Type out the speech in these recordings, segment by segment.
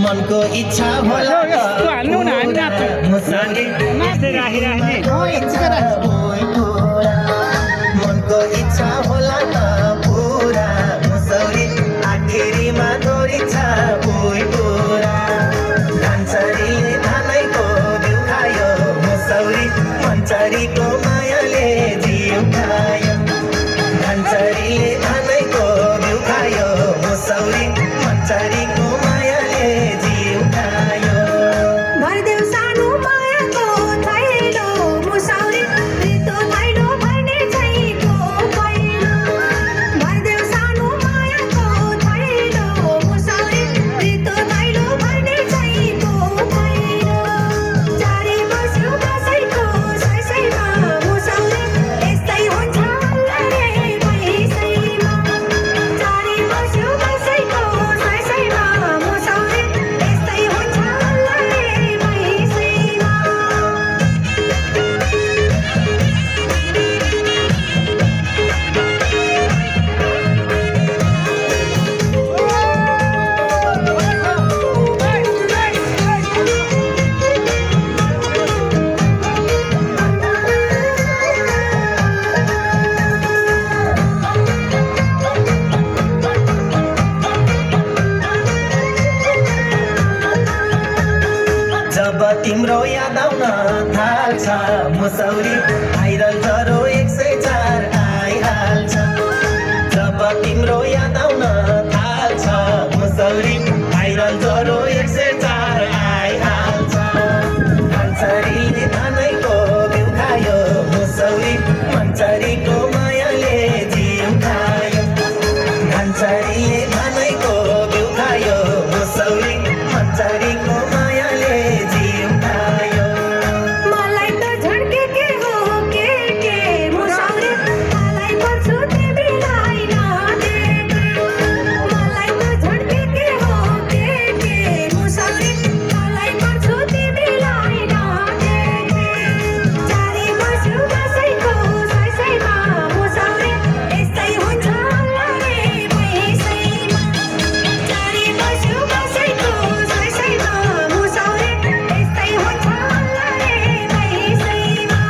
मनको इच्छा होला मनको इच्छा होला त पुरा मुसौरी आखिरीमा दोरी छ बुई पुरा धानचरीले धानैको बिउ खायो मुसौरी मन्चरीको मायाले जिउ खायो धानचरीले धानैको बिउ खायो मुसौरी मन्चरीको मायाले जिउ खायो भरदेऊ सानो मायाको थैलो मुसौरी रितो थैलो भर्ने छैको पहिलो भरदेऊ सानो मायाको थैलो मुसौरी रितो थैलो भर्ने छैको पहिलो चारी बस्यो कसैको सैसैमा मुसौरी यस्तै हुन्छ रे पैसैमा चारी बस्यो कसैको सैसैमा मुसौरी यस्तै हुन्छ रे पैसैमा जब तिम्रो याद आउन थाल्छ मुसौरी भाइरल ज्वरो 104 आइहाल्छ जब तिम्रो याद आउन थाल्छ मुसौरी भाइरल ज्वरो 104 आइहाल्छ धानचरीले धानैको बिउ खायो मुसौरी मन्चरीको मायाले जिउ खायो धानचरीले धानैको बिउ खायो मुसौरी मन्चरीको मायाले जिउ खायो मलाई त झड्के के हो के मुसौरी मलाई पर्छु तिमीलाई नदेखे मलाई त झड्के के हो के मुसौरी मलाई पर्छु तिमीलाई नदेखे चारी बस्यो कसैको सैसैमा मुसौरी यस्तै हुन्छ रे पैसैमा चारी बस्यो कसैको सैसैमा मुसौरी यस्तै हुन्छ रे पैसैमा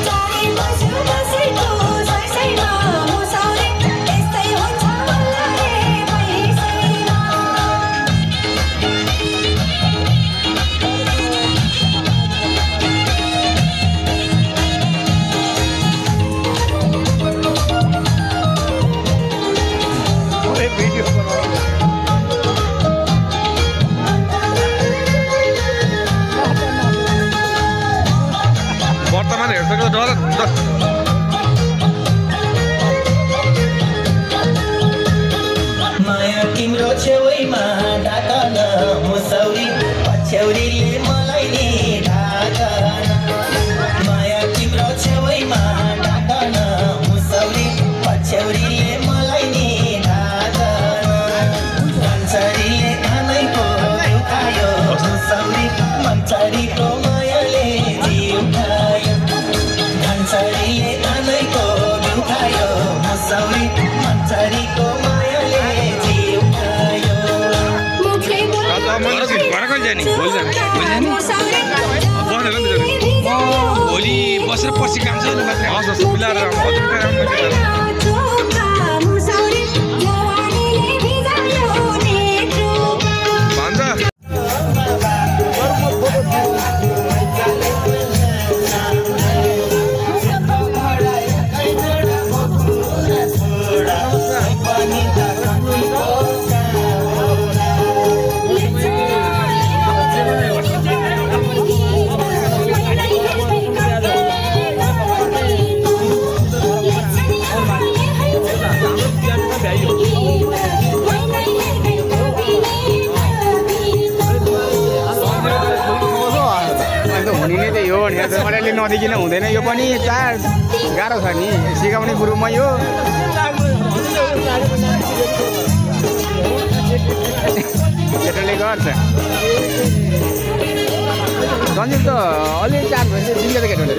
चारी बस्यो कसैको सैसैमा मुसौरी यस्तै हुन्छ रे पैसैमा वर्तमान हेर्छको डर माया तिम्रो छेउमा ढाकन मुसौरी पछ्यौरीले मलाई नि ढाकन माया तिम्रो छेउमा ढाकन मुसौरी पछ्यौरीले मलाई नि ढाकन धानचरीले धानैको बिउ खायो मुसौरी मन्चरीको मायाले जिउ खायो धानचरीले धानैको बिउ खायो मुसौरी मन्चरीको मायाले जिउ खायो मुखले भोलि बसेर पछि काम छ मिलाएर मुसौरी जवानीले भिजायो नेत्रो भन्छ Let's हुने नै त्यही हो नि मैले नदेखिन हुँदैन यो पनि गाह्रो छ नि सिकाउने गुरु मै हो केटाले गर्छ सञ्जीव त अलि चार्ज भएपछि दिन्छ त केटाले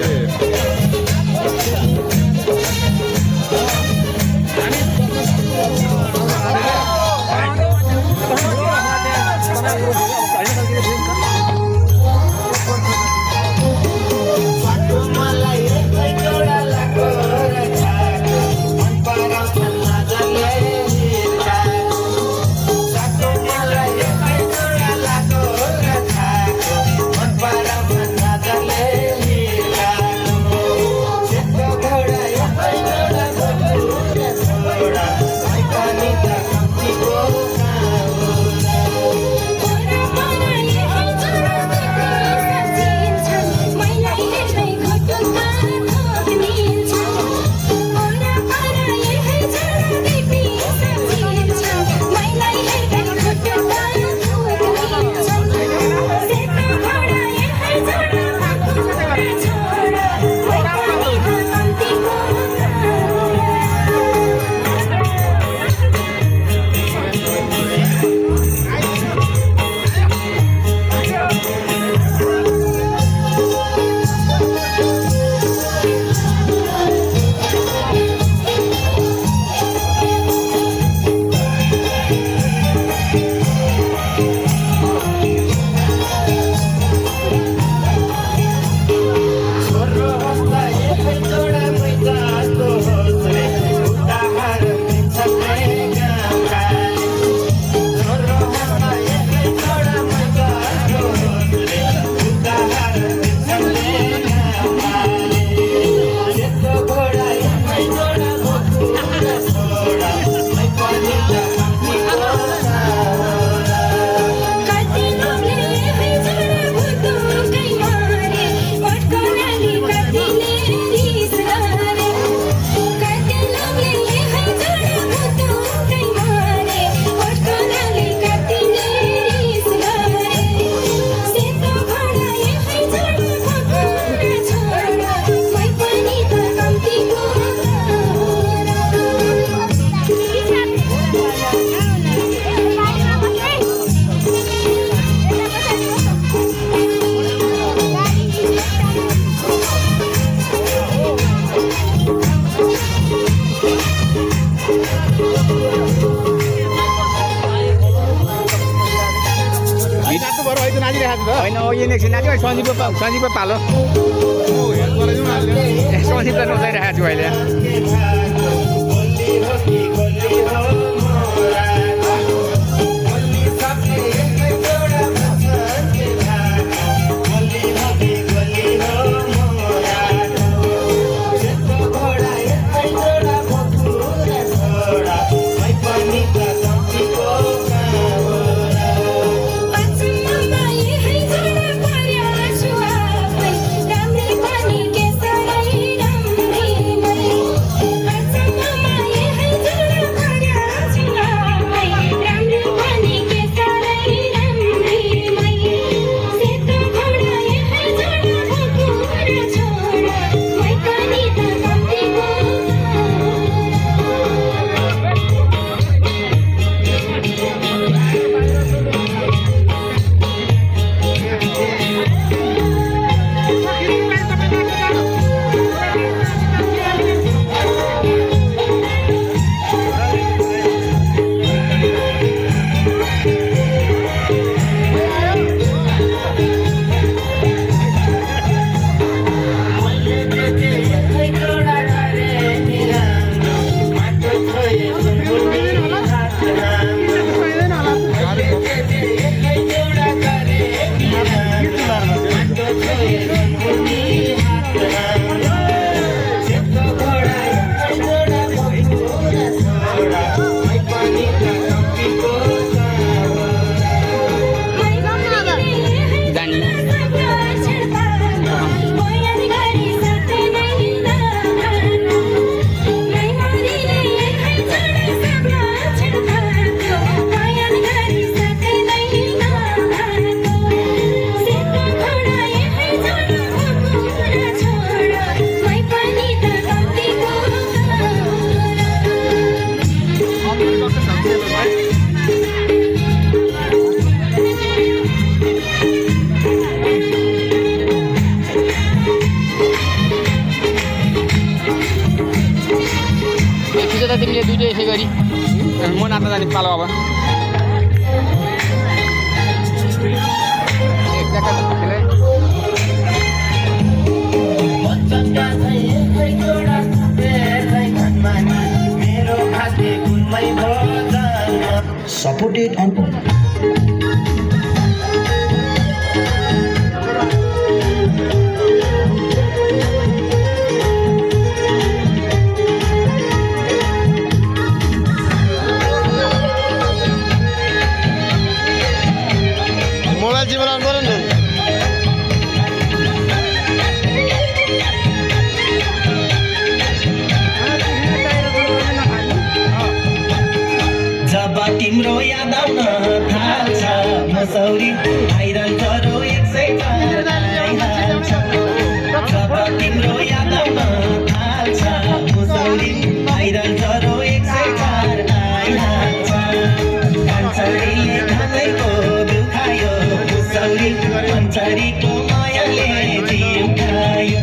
होइन यो एकछिन नाच्यो सञ्जीव पालो सञ्जीव त नचाइरहेको छु अहिले Thank you. अहिले दुइटै यसै गरी म नाच्न जाने पालो अब Supported on मोबाइल चिमलाउनु पर्यो नि जब तिम्रो याद आउन थाल्छ मसौरी आइरहन्छ रो 104 आइहाल्छ जब तिम्रो याद आउन थाल्छ मसौरी आइरहन्छ रो 104 आइहाल्छ कान्छरीले खाँदैको बिउ खायो मसौरी कान्छरीको मायाले जिउ खायो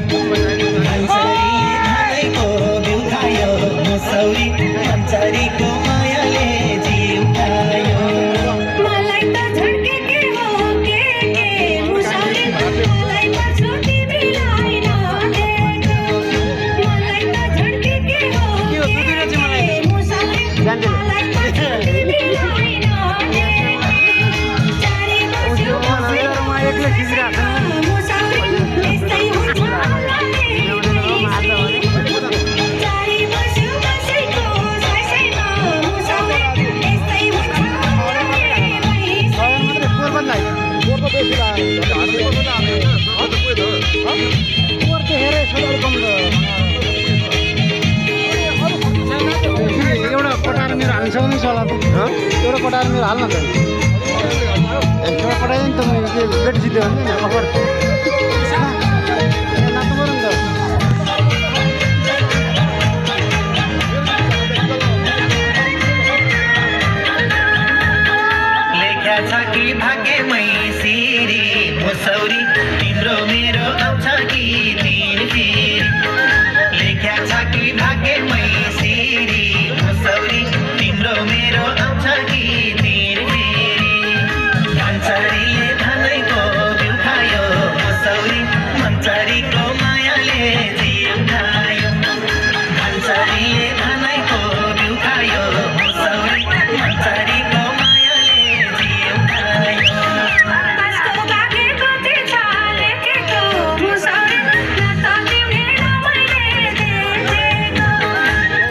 कान्छरीले खाँदैको बिउ खायो मसौरी कान्छरीको मायाले जिउ खायो मलाई त झड्के के हो के मुसौरी मलाई त छोटी बिलाई नदेको मलाई त झड्के के हो के मुसौरी मलाई त छोटी बिलाई नदेको चारी बस्यो मुसौरी यस्तै हुन्छ होला नि चारी बस्यो बसेको सैसैमा मुसौरी यस्तै हुन्छ होला नि एउटा पटाएर मेरो हाल्न सक्नु छ होला एउटा पटाएर मेरो हाल्न त एउटा पटाएँ नि त मैले त्यो बेट जित्यो भने नि अफर नाच्नु पऱ्यो नि त लेख्या छ कि भाग्यमै सिरी मुसौरी तिम्रो मेरो आउँछ कि दिन फेरि लेख्या छ कि भाग्यमै सिरी मुसौरी तिम्रो मेरो आउँछ कि दिन फेरि कान्छरीले धानैको बिउ खायो मुसौरी मन्छरीको मायाले जिउ खायो कान्छरीले धानैको बिउ खायो मुसौरी मन्छरीको मायाले जिउ खायो कस्तो भागे कति छ लेखेको मुसौरी न त तिमीले मैले देखेको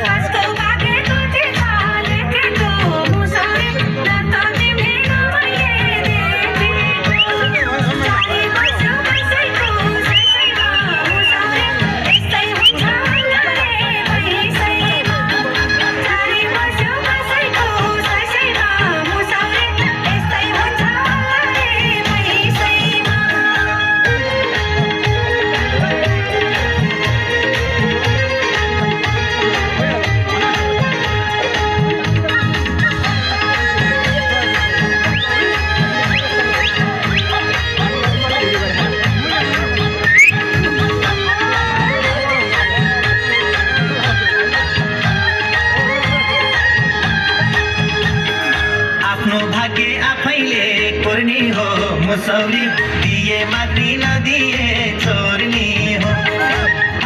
कस्तो भागे कति छ लेखेको मुसौरी न त तिमीले मैले देखेको चारी बस्यो बसेको सैसैमा मुसौरी यस्तै हुन्छ होला रे भैसैमा चारी बस्यो बसेको सैसैमा मुसौरी यस्तै हुन्छ होला रे भैसैमा आफ्नो भाग्य आफैले कोर्ने हो मुसौरी दिए माग्ने नदिए छोड्ने हो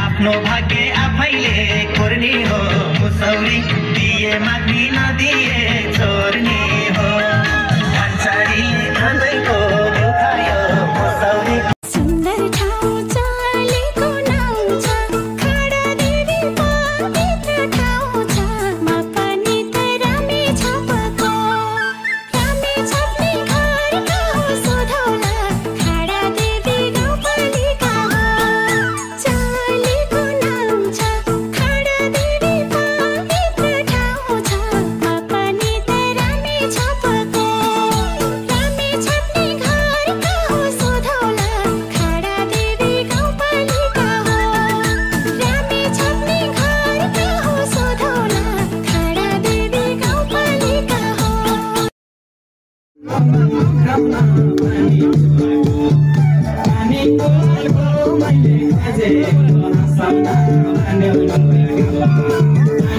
आफ्नो भाग्य आफैले कोर्ने हो मुसौरी दिए माग्ने नदिए छोड्ने हो कान्छरीले खाँदैको बिउ खायो मुसौरी सुन्दर ठाउँ चालेको नाउँ छ खाडा देवी पवित्र ठाउँ छ मकनी त रामे छापको रामे छाप्ने घर गाउँ सोधौला खाडा देवी गाउँपालिका हो चालेको नाउँ छ खाडा देवी पवित्र ठाउँ छ मकनी त रामे छापको रामे छाप्ने घर गाउँ सोधौला खाडा देवी गाउँपालिका हो रामे छाप्ने घर गाउँ सोधौला खाडा देवी गाउँपालिका हो मैले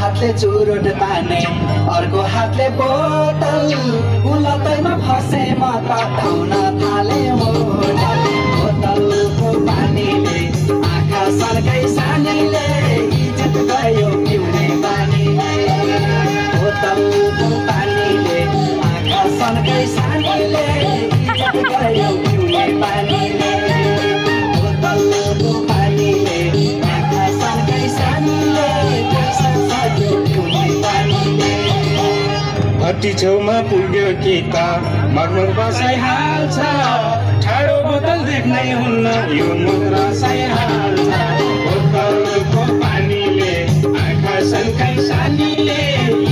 हातले चुरोट ताने अर्को हातले बोतल उलटैमा फसे म तताउन थाले बोतलको पानीले आँखा सर्कै सानीले इज्जत गयो पिउने बानीले बोतलको पानीले आँखा सर्कै सानीले इज्जत गयो पिउने बानीले बोतलको पानीले आँखा सर्कै सानीले हट्टी छेउमा पुग्यो कि त मर्मर बसाइहाल्छ ठाडो बोतल देख्नै हुन्न यो मुख रसाइहाल्छ बोतलको पानीले आँखा सन्काइ सानीले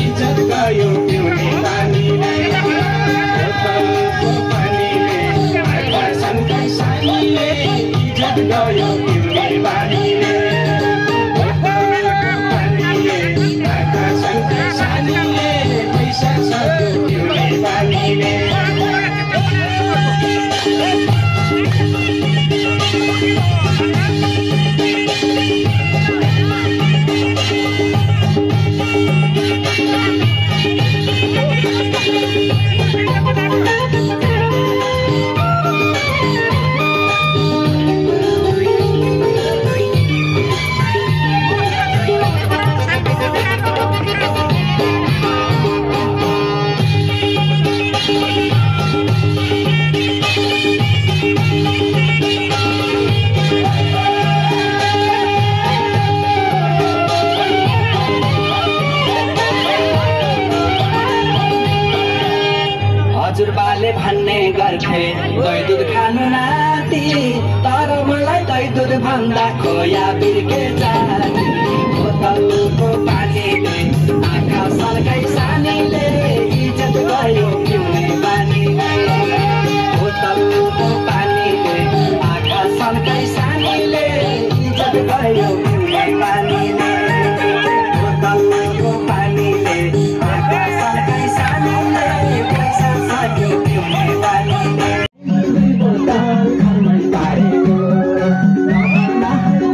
इज्जत गयो पिउने बानीले बोतलको पानीले आँखा सन्काइ सानीले इज्जत गयो पिउने बानीले बोतलको पानीले आँखा सन्काइ सानीले पैसा सक्यो पिउने बानीले थिए दही दुध खानु नाति तर मलाई दही दुध भन्दा खोया बिर्के जाने बोतलको पानीले आँखा सल्काई सानीले इज्जत गयो पिउने बानीले बोतलको पानीले आँखा सल्काई सानीले इज्जत गयो पिउने बानीले बोतलको पानीले आँखा सल्काई सानीले पैसा सक्यो पिउने बानीले बोतल घरमै पारेको पैसा